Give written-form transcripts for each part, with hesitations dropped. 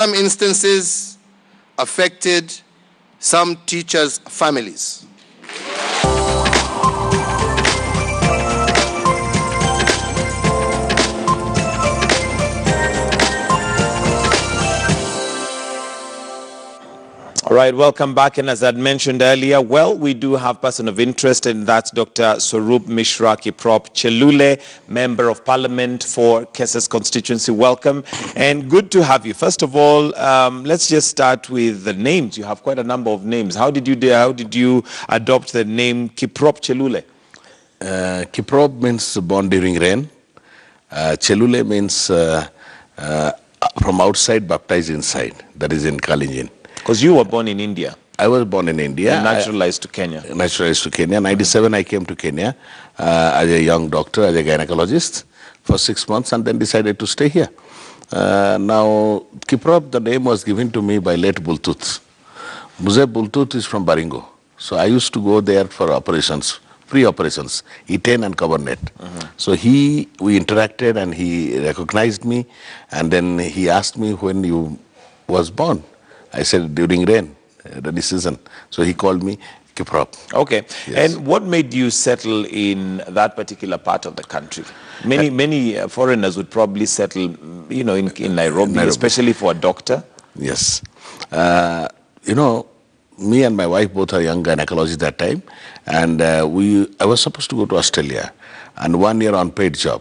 Some instances affected some teachers' families. All right, welcome back. And as I mentioned earlier, well, we do have person of interest, and that's Dr. Swarup Mishra Kiprop Chelule, Member of Parliament for Keses Constituency. Welcome and good to have you. First of all, let's just start with the names. You have quite a number of names. How did you adopt the name Kiprop Chelule? Kiprop means born during rain. Chelule means from outside, baptized inside. That is in Kalenjin. Because you were born in India. I was born in India. And naturalized to Kenya. Naturalized to Kenya. 97, I came to Kenya as a young doctor, as a gynecologist for 6 months, and then decided to stay here. Now, Kiprop, the name was given to me by late Bultut. Muzeb Bultut is from Baringo. So I used to go there for operations, pre-operations, Eten and Cabernet. So we interacted and he recognized me, and then he asked me when you was born. I said during rainy season. So he called me Kiprop. Okay. Yes. And what made you settle in that particular part of the country? Many foreigners would probably settle, in Nairobi, especially for a doctor. Yes. Me and my wife both are young gynecologists that time, and I was supposed to go to Australia, and 1 year unpaid job.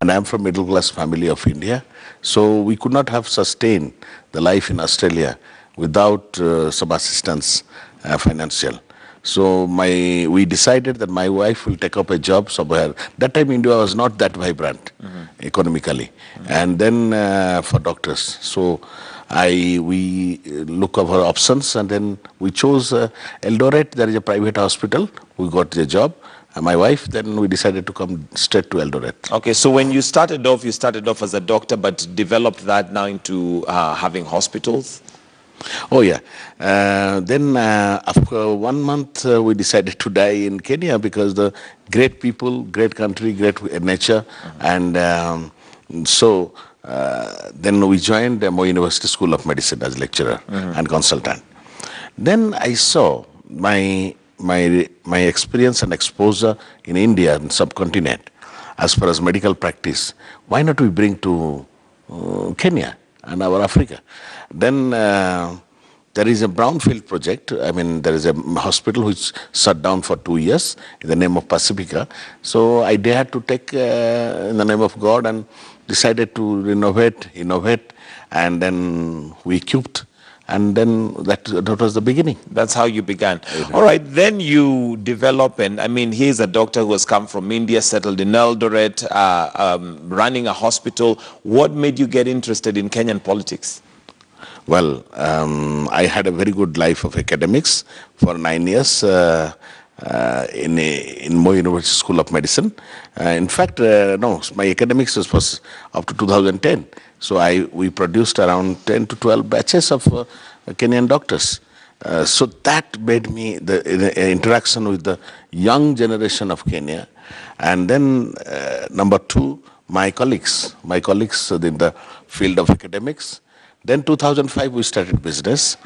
And I'm from middle class family of India, so we could not have sustained the life in Australia without some assistance, financial. So we decided that my wife will take up a job somewhere. That time India was not that vibrant economically, and then for doctors. So we look over options, and then we chose Eldoret. There is a private hospital. We got the job. And my wife, then we decided to come straight to Eldoret. Okay, so when you started off as a doctor, but developed that now into having hospitals? Oh, yeah. Then after 1 month, we decided to die in Kenya because the great people, great country, great nature. And so then we joined the Moi University School of Medicine as lecturer and consultant. Then I saw my experience and exposure in India and subcontinent as far as medical practice. Why not we bring to Kenya and our Africa? Then there is a brownfield project. I mean, there is a hospital which shut down for 2 years in the name of Pacifica. So I dared to take in the name of God and decided to innovate, and then we equipped. And then that was the beginning. That's how you began. All right, then you develop, and I mean, he's a doctor who has come from India, settled in Eldoret, running a hospital. What made you get interested in Kenyan politics? Well, I had a very good life of academics for 9 years in Moi University School of Medicine. In fact, no, my academics was up to 2010. So we produced around 10 to 12 batches of Kenyan doctors. So that made me the interaction with the young generation of Kenya. And then number two, my colleagues in the field of academics. Then 2005 we started business.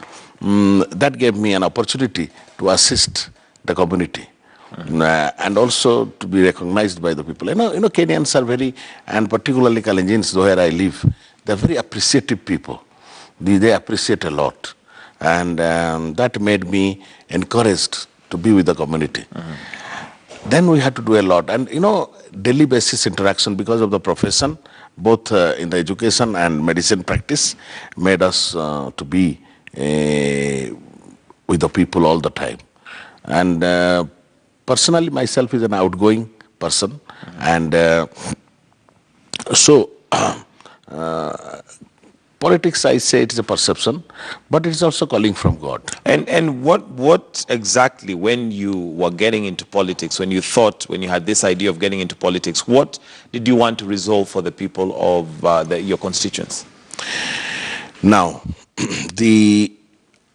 That gave me an opportunity to assist the community. And also to be recognized by the people. You know, Kenyans are very, and particularly Kalenjins, where I live, they're very appreciative people. They appreciate a lot. And that made me encouraged to be with the community. Then we had to do a lot. And, daily basis interaction because of the profession, both in the education and medicine practice, made us to be with the people all the time. And personally, myself is an outgoing person, and so politics, I say it is a perception, but it is also calling from God. And what exactly, when you were getting into politics, when you had this idea of getting into politics, what did you want to resolve for the people of your constituents? Now,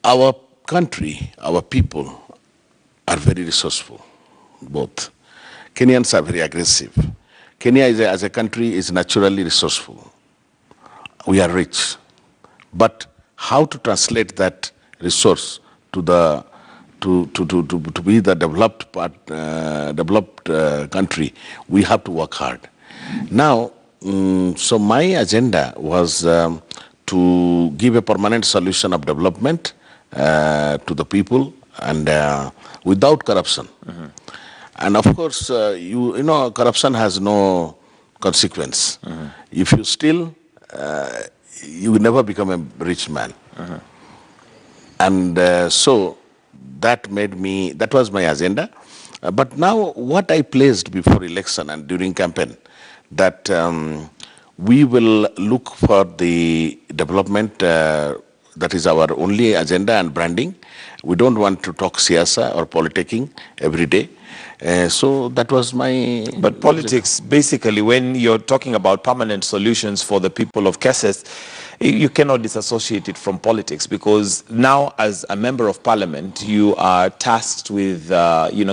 our country, our people are very resourceful. Both. Kenyans are very aggressive. Kenya as a country is naturally resourceful. We are rich. But how to translate that resource to the to be the developed country, we have to work hard. Now, so my agenda was to give a permanent solution of development to the people and without corruption. And of course, you know, corruption has no consequence. If you steal, you will never become a rich man. And so that was my agenda. But now what I placed before election and during campaign, that we will look for the development, that is our only agenda and branding. We don't want to talk siyasa or politicking every day. So that was my... But politics, basically, when you're talking about permanent solutions for the people of Kesses, you cannot disassociate it from politics, because now as a member of parliament, you are tasked with,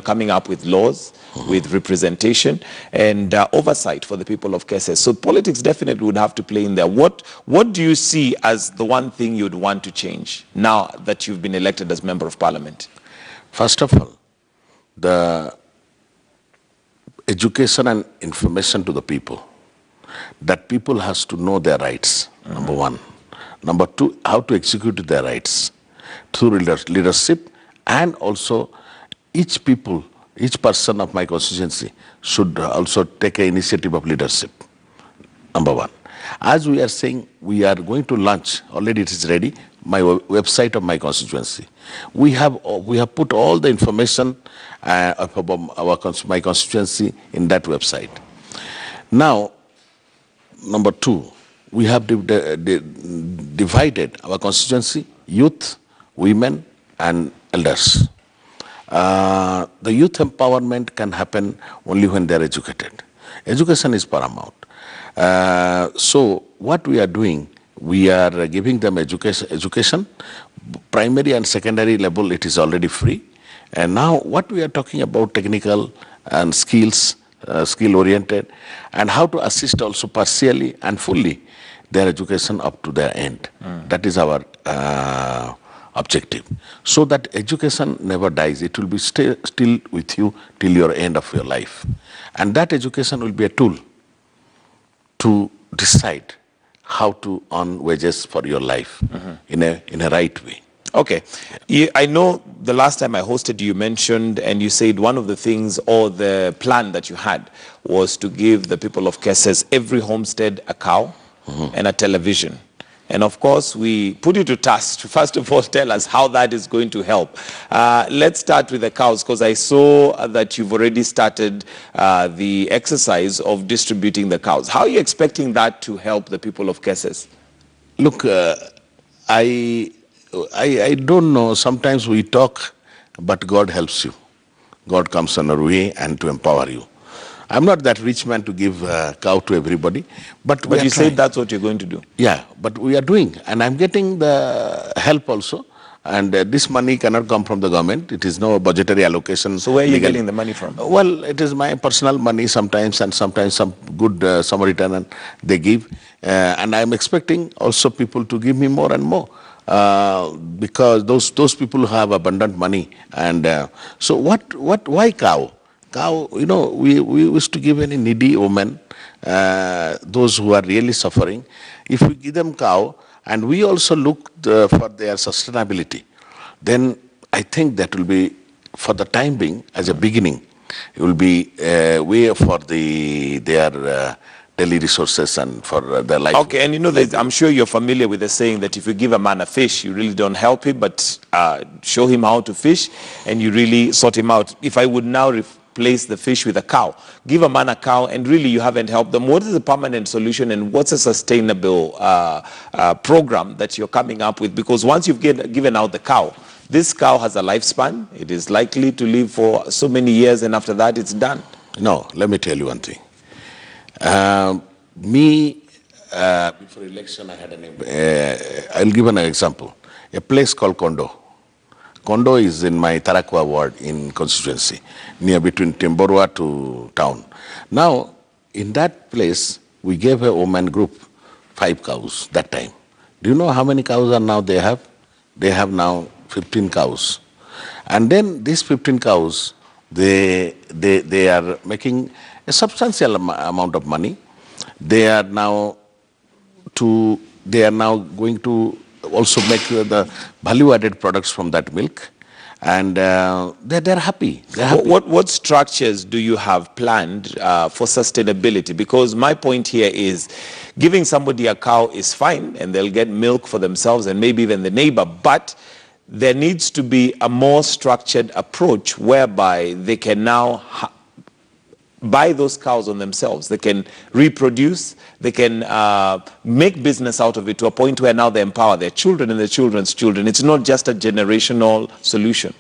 coming up with laws, with representation and oversight for the people of Kesses. So politics definitely would have to play in there. What do you see as the one thing you'd want to change now that you've been elected as member of parliament? First of all, the education and information to the people, that people has to know their rights, number one. Number two, how to execute their rights through leadership, and also each person of my constituency should also take an initiative of leadership, number one. As we are saying, we are going to launch, already it is ready, my website of my constituency. We have put all the information of my constituency in that website. Now, number two, we have divided our constituency, youth, women, and elders. The youth empowerment can happen only when they are educated. Education is paramount. So what we are doing, we are giving them education, primary and secondary level, it is already free. And now what we are talking about, technical and skills, skill-oriented, and how to assist also partially and fully their education up to their end. That is our objective. So that education never dies. It will be still with you till your end of your life. And that education will be a tool to decide how to earn wages for your life in a right way. Okay. I know the last time I hosted you mentioned, and you said one of the things or the plan that you had was to give the people of Kesses, every homestead, a cow and a television. And of course, we put you to task to first of all tell us how that is going to help. Let's start with the cows, because I saw that you've already started the exercise of distributing the cows. How are you expecting that to help the people of Kesses? Look, I don't know. Sometimes we talk, but God helps you. God comes on our way and to empower you. I'm not that rich man to give a cow to everybody, but you said that's what you're going to do. Yeah, but we are doing, and I'm getting the help also. And this money cannot come from the government. It is no budgetary allocation. So where are you getting the money from? Well, it is my personal money sometimes, and sometimes some good Samaritan they give. And I'm expecting also people to give me more and more. Because those people who have abundant money. And so why cow? Cow, we used to give any needy women, those who are really suffering. If we give them cow, and we also look for their sustainability, then I think that will be, for the time being, as a beginning, it will be a way for their daily resources and for their life. Okay, and I'm sure you're familiar with the saying that if you give a man a fish, you really don't help him, but show him how to fish, and you really sort him out. If I would now replace the fish with a cow, give a man a cow, and really you haven't helped them. What is the permanent solution, and what's a sustainable program that you're coming up with? Because once you've given out the cow, this cow has a lifespan. It is likely to live for so many years, and after that it's done. No, let me tell you one thing. Before election, I had I'll give an example. A place called Kondo. Kondo is in my Tarakwa ward in constituency, near between Timborwa to town. Now, in that place, we gave a woman group 5 cows that time, Do you know how many cows are now they have? They have now 15 cows. And then these 15 cows, they are making a substantial amount of money. They are now going to also make the value-added products from that milk, and they're happy. They're happy. What structures do you have planned for sustainability? Because my point here is giving somebody a cow is fine and they'll get milk for themselves and maybe even the neighbor, but there needs to be a more structured approach whereby they can now buy those cows on themselves. They can reproduce, they can make business out of it to a point where now they empower their children and their children's children. It's not just a generational solution.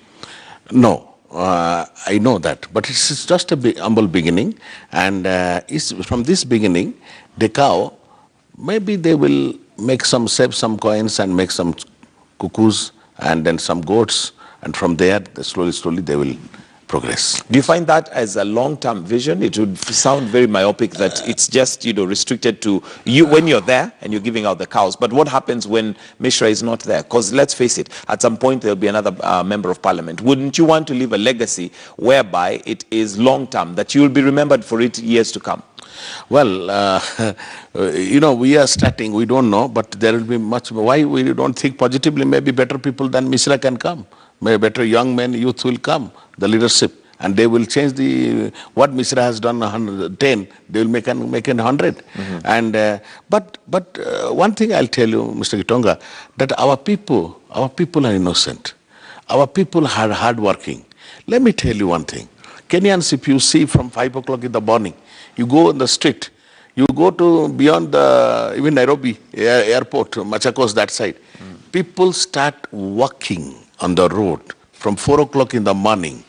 No, I know that, but it's just a humble beginning, and from this beginning, the cow, maybe they will save some coins and make some cuckoos and then some goats, and from there, slowly they will progress. Do you find that as a long-term vision? It would sound very myopic that it's just, restricted to you when you're there and you're giving out the cows. But what happens when Mishra is not there? Because let's face it, at some point there'll be another member of parliament. Wouldn't you want to leave a legacy whereby it is long-term, that you'll be remembered for it years to come? Well, we are starting, we don't know, but there will be much. Why we don't think positively? Maybe better people than Mishra can come. Maybe better young men, youth will come, the leadership, and they will change what Mishra has done 110, they will make 100. Mm-hmm. And but one thing I'll tell you, Mr. Gitonga, that our people are innocent. Our people are hardworking. Let me tell you one thing. Kenyans, if you see from 5 o'clock in the morning, you go on the street, you go to beyond even Nairobi airport, Machakos, that side, people start walking on the road from 4 o'clock in the morning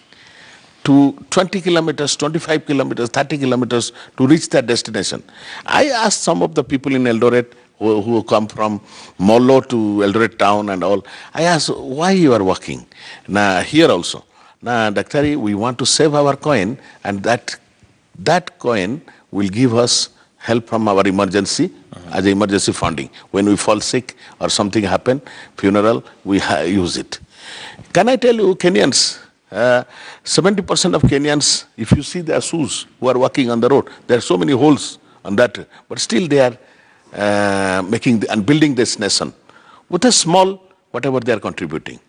to 20 kilometers, 25 kilometers, 30 kilometers to reach their destination. I asked some of the people in Eldoret who come from Molo to Eldoret town and all, I asked, why you are walking? Now, here also. Now, Daktari, we want to save our coin, and that coin will give us help from our emergency, as emergency funding. When we fall sick or something happen, funeral, we use it. Can I tell you, Kenyans, 70% of Kenyans, if you see their shoes who are walking on the road, there are so many holes on that, but still they are making and building this nation with a small, whatever they are contributing.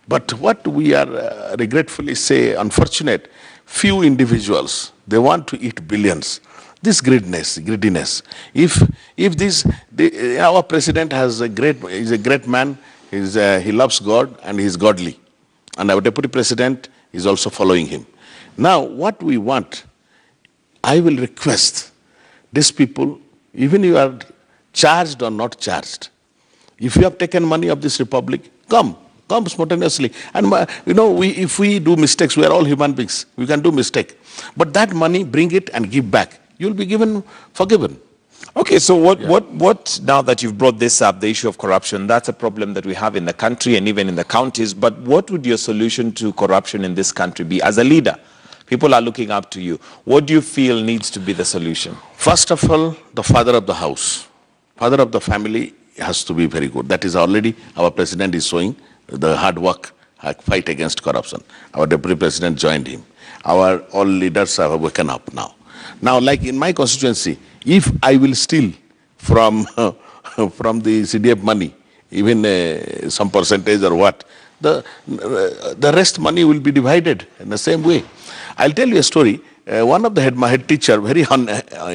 But what we are regretfully say, unfortunate, few individuals, they want to eat billions. This greediness. If our president is a great man, he loves God and he is godly. And our deputy president is also following him. Now, what we want, I will request these people, even you are charged or not charged, if you have taken money of this republic, come spontaneously. And if we do mistakes, we are all human beings. We can do mistake. But that money, bring it and give back. You'll be forgiven. Okay, so what now that you've brought this up, the issue of corruption, that's a problem that we have in the country and even in the counties, but what would your solution to corruption in this country be? As a leader, people are looking up to you. What do you feel needs to be the solution? First of all, the father of the house, father of the family has to be very good. That is already our president is showing the hard work, fight against corruption. Our deputy president joined him. All leaders have woken up now. Now, like in my constituency, if I will steal from the CDF money, even some percentage or what, the rest money will be divided in the same way. I'll tell you a story. One of my head teacher, very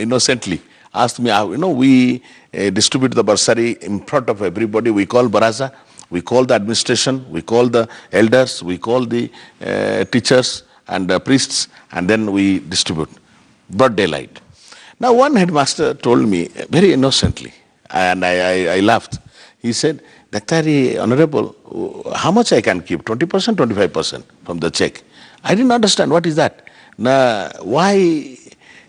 innocently, asked me, we distribute the bursary in front of everybody. We call baraza, we call the administration, we call the elders, we call the teachers and the priests, and then we distribute. Broad daylight. Now, one headmaster told me very innocently, and I laughed. He said, Daktari, Honorable, how much I can keep? 20%, 25% from the check. I didn't understand. What is that? Now, why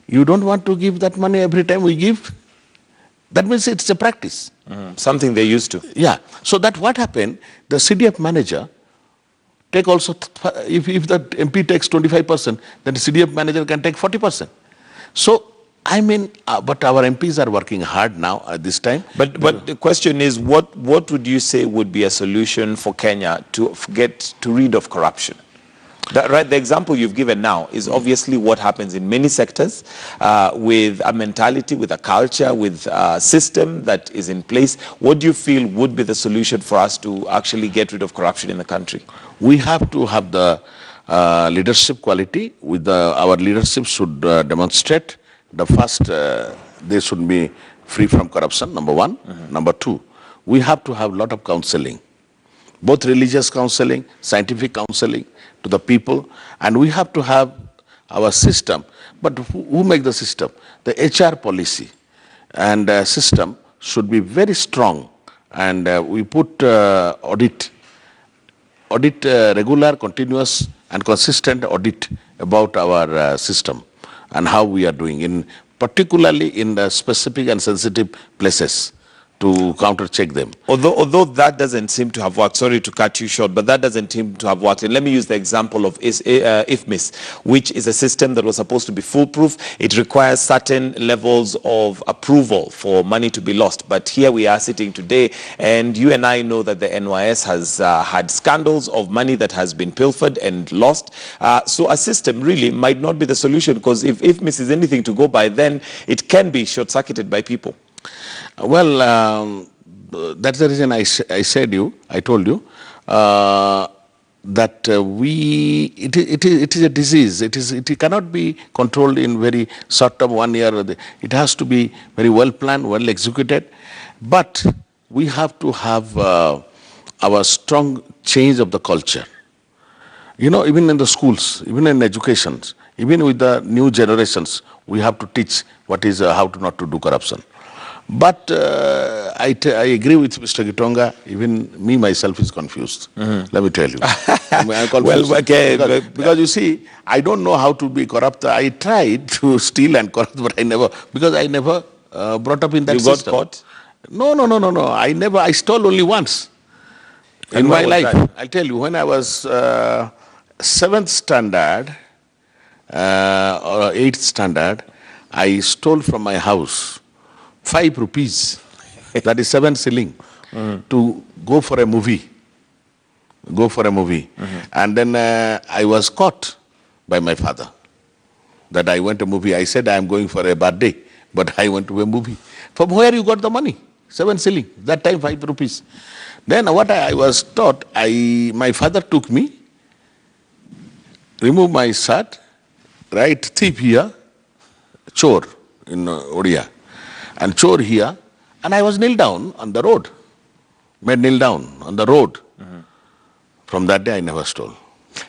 you don't want to give that money every time we give? That means it's a practice. Something they're used to. Yeah. So that what happened, the CDF manager take also, if the MP takes 25%, then the CDF manager can take 40%. So I mean, but our MPs are working hard now at this time. But the question is, what would you say would be a solution for Kenya to get rid of corruption? That, right, the example you've given now is obviously what happens in many sectors with a mentality, with a culture, with a system that is in place. What do you feel would be the solution for us to actually get rid of corruption in the country? We have to have the leadership quality. Our leadership should demonstrate the first, they should be free from corruption, number one. Number two, we have to have a lot of counseling, both religious counseling, scientific counseling to the people, and we have to have our system. But who make the system? The HR policy and system should be very strong, and we put audit, regular, continuous and consistent audit about our system and how we are doing, particularly in the specific and sensitive places, to counter-check them. Although that doesn't seem to have worked, sorry to cut you short, but that doesn't seem to have worked. And let me use the example of IFMIS, which is a system that was supposed to be foolproof. It requires certain levels of approval for money to be lost. But here we are sitting today, and you and I know that the NYS has had scandals of money that has been pilfered and lost. So a system really might not be the solution, because if IFMIS is anything to go by, then it can be short-circuited by people. Well, that's the reason I told you that it is a disease. It cannot be controlled in very short term, 1 year. It has to be very well planned, well executed. But we have to have our strong change of the culture. You know, even in the schools, even in education, even with the new generations, we have to teach what is how to not to do corruption. But I agree with Mr. Gitonga. Even me myself is confused. Let me tell you. I'm confused. Well, okay, because you see, I don't know how to be corrupt. I tried to steal and corrupt, but I never brought up in that system. You got caught? No. I stole only once in my life. That? I'll tell you, when I was 7th standard or 8th standard, I stole from my house 5 rupees, that is 7 shilling, to go for a movie. And then I was caught by my father that I went to a movie. I said I am going for a birthday, but I went to a movie. From where you got the money? 7 shilling, that time 5 rupees. Then what I was taught, my father took me, removed my shirt, right, thief here, chore in Odia. And chore here, and I was kneel down on the road. From that day, I never stole.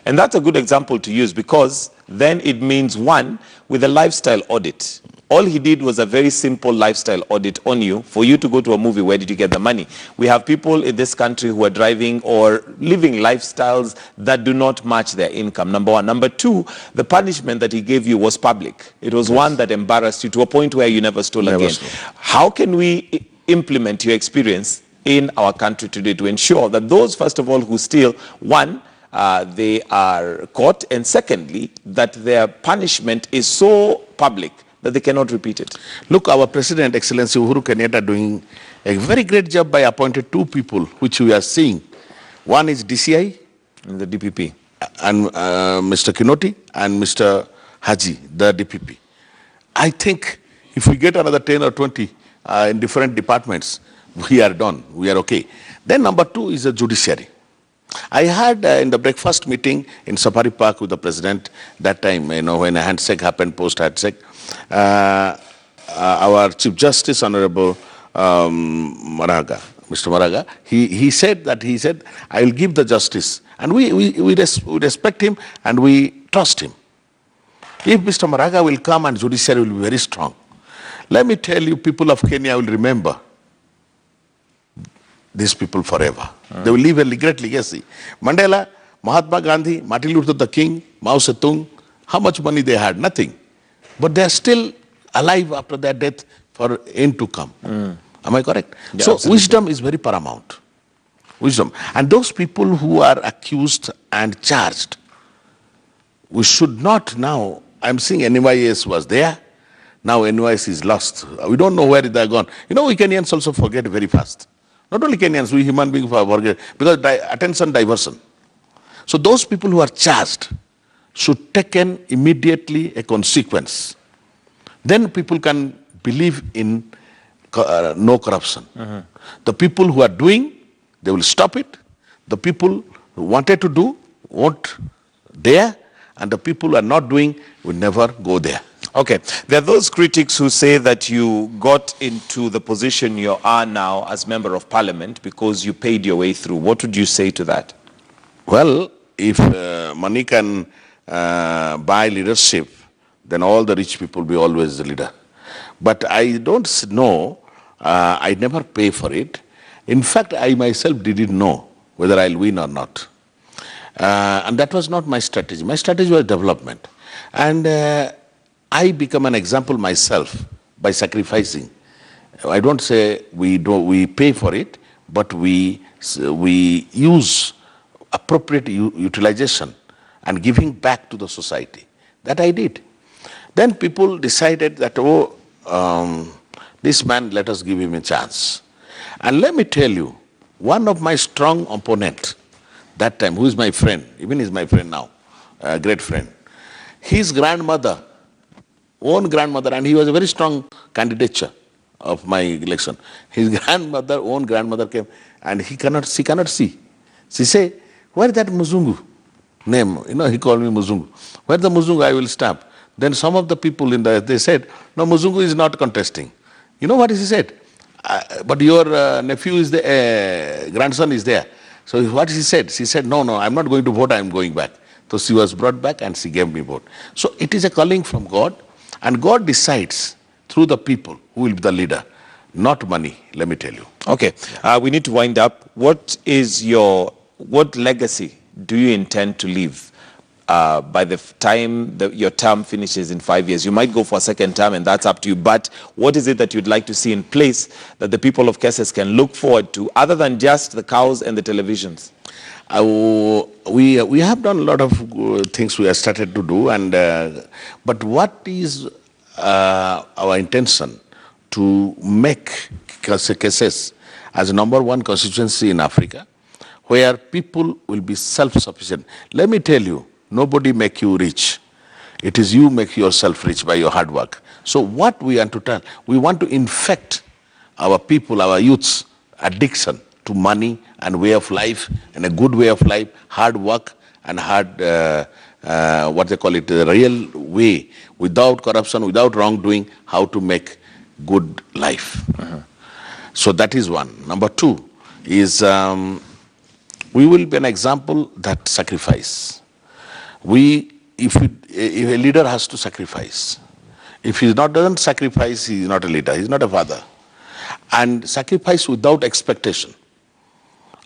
And that's a good example to use, because then it means, one, with a lifestyle audit, all he did was a very simple lifestyle audit on you. For you to go to a movie, where did you get the money? We have people in this country who are driving or living lifestyles that do not match their income, number one. Number two, the punishment that he gave you was public. It was one that embarrassed you to a point where you never stole again. How can we implement your experience in our country today to ensure that those, first of all, who steal, one, they are caught, and secondly, that their punishment is so public that they cannot repeat it? Look, our President, Excellency Uhuru Kenyatta, doing a very great job by appointing 2 people, which we are seeing. One is DCI in the DPP, and Mr. Kinoti and Mr. Haji, the DPP. I think if we get another 10 or 20 in different departments, we are done. We are okay. Then number 2 is the judiciary. I had in the breakfast meeting in Safari Park with the President that time, when a handshake happened, post-handshake, our Chief Justice, Honorable Maraga, Mr. Maraga, he said, I will give the justice. And we respect him and we trust him. If Mr. Maraga will come, and judiciary will be very strong. Let me tell you, people of Kenya will remember these people forever. They will leave a great legacy. Mandela, Mahatma Gandhi, Martin Luther King, Mao Zedong, how much money they had? Nothing. But they are still alive after their death for end to come. Am I correct? Yeah, so absolutely. Wisdom is very paramount. Wisdom. And those people who are accused and charged, we should not now, I'm seeing NYS was there. Now NYC is lost. We don't know where they are gone. You know, we Kenyans also forget very fast. Not only Kenyans, we human beings forget, because attention diversion. So those people who are charged should take in immediately a consequence. Then people can believe in no corruption. The people who are doing, they will stop it. The people who wanted to do, won't dare. And the people who are not doing will never go there. Okay. There are those critics who say that you got into the position you are now as Member of Parliament because you paid your way through. What would you say to that? Well, if money can buy leadership, then all the rich people will be always the leader. But I don't know, I never pay for it. In fact, I myself didn't know whether I'll win or not. And that was not my strategy. My strategy was development. And I become an example myself by sacrificing. I don't say we pay for it, but we use appropriate utilization and giving back to the society. That I did. Then people decided that, this man, let us give him a chance. And let me tell you, one of my strong opponents that time, who is my friend, even is my friend now, a great friend, his grandmother, own grandmother, and he was a very strong candidature of my election. His grandmother, own grandmother came, and she cannot see. She said, where is that Muzungu name? You know, he called me Muzungu. Where the Muzungu, I will stamp. Then some of the people they said, no, Muzungu is not contesting. You know what he said? But your nephew is the grandson is there. So what she said? She said, no, I'm not going to vote, I'm going back. So she was brought back and she gave me vote. So it is a calling from God, and God decides through the people who will be the leader, not money, let me tell you. Okay, we need to wind up. What legacy do you intend to leave by the time your term finishes in 5 years? You might go for a second term, and that's up to you. But what is it that you'd like to see in place that the people of Kesses can look forward to, other than just the cows and the televisions? We have done a lot of things we have started to do, and but what is our intention to make Kesses as number one constituency in Africa, where people will be self-sufficient. Let me tell you, nobody make you rich. It is you make yourself rich by your hard work. So what we want to tell, we want to infect our people, our youths, addiction to money and way of life, and a good way of life, hard work and what they call it, the real way, without corruption, without wrongdoing, how to make good life. So that is one. Number two is we will be an example that sacrifice. If a leader has to sacrifice, if he doesn't sacrifice, he is not a leader, he is not a father. And sacrifice without expectation.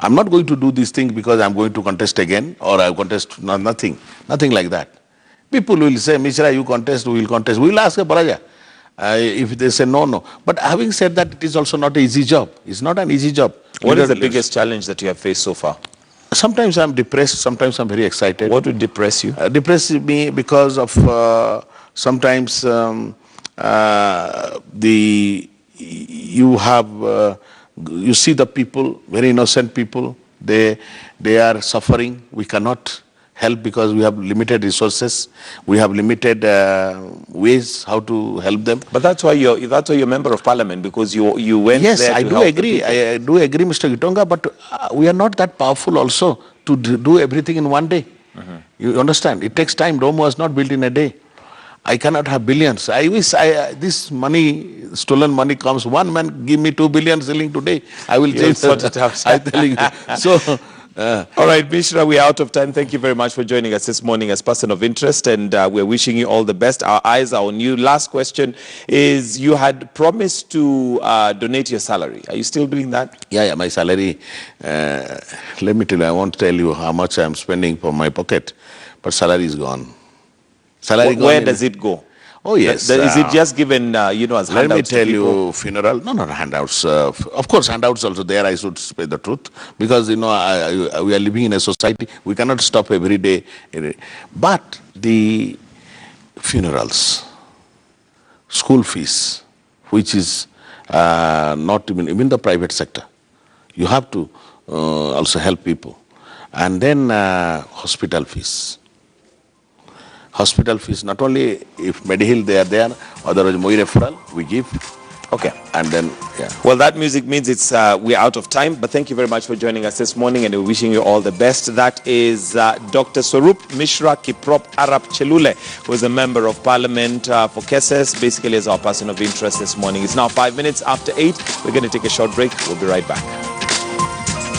I'm not going to do this thing because I'm going to contest again, or I'll contest, nothing like that. People will say, Mishra, you contest, we will contest. We will ask a Baraja. If they say no. But having said that, it is also not an easy job. It's not an easy job. What is the biggest challenge that you have faced so far? Sometimes I'm depressed, sometimes I'm very excited. What would depress you? Depress me because of sometimes you see the people, very innocent people, they are suffering. We cannot help because we have limited resources. We have limited ways how to help them. But that's why you're member of parliament, because you went there to help. Yes, I do agree. I do agree, Mr. Gitonga, but we are not that powerful also to do everything in one day. You understand? It takes time. Rome was not built in a day. I cannot have billions. I wish this money, stolen money comes. One man give me 2 billion shilling today. I will change sort it out. I'm telling you. So. All right, Mishra, we are out of time. Thank you very much for joining us this morning as person of interest, and we're wishing you all the best. Our eyes are on you. Last question is, you had promised to donate your salary. Are you still doing that? Yeah, my salary, let me tell you, I won't tell you how much I'm spending for my pocket, but salary is gone. Where does it go? Oh, yes. Is it just given, as handouts? Let me tell you, funeral. No, handouts. Of course, handouts also there, I should say the truth. Because, we are living in a society, we cannot stop every day. But the funerals, school fees, which is not even the private sector. You have to also help people. And then hospital fees. Hospital fees, not only if Medihill they are there, otherwise Moi referral we give. Okay. And then, yeah. Well, that music means we're out of time, but thank you very much for joining us this morning, and we're wishing you all the best. That is Dr. Swarup Mishra Kiprop Arap Chelule, who is a member of parliament for Keses, basically as our person of interest this morning. It's now 5 minutes after 8. We're going to take a short break. We'll be right back.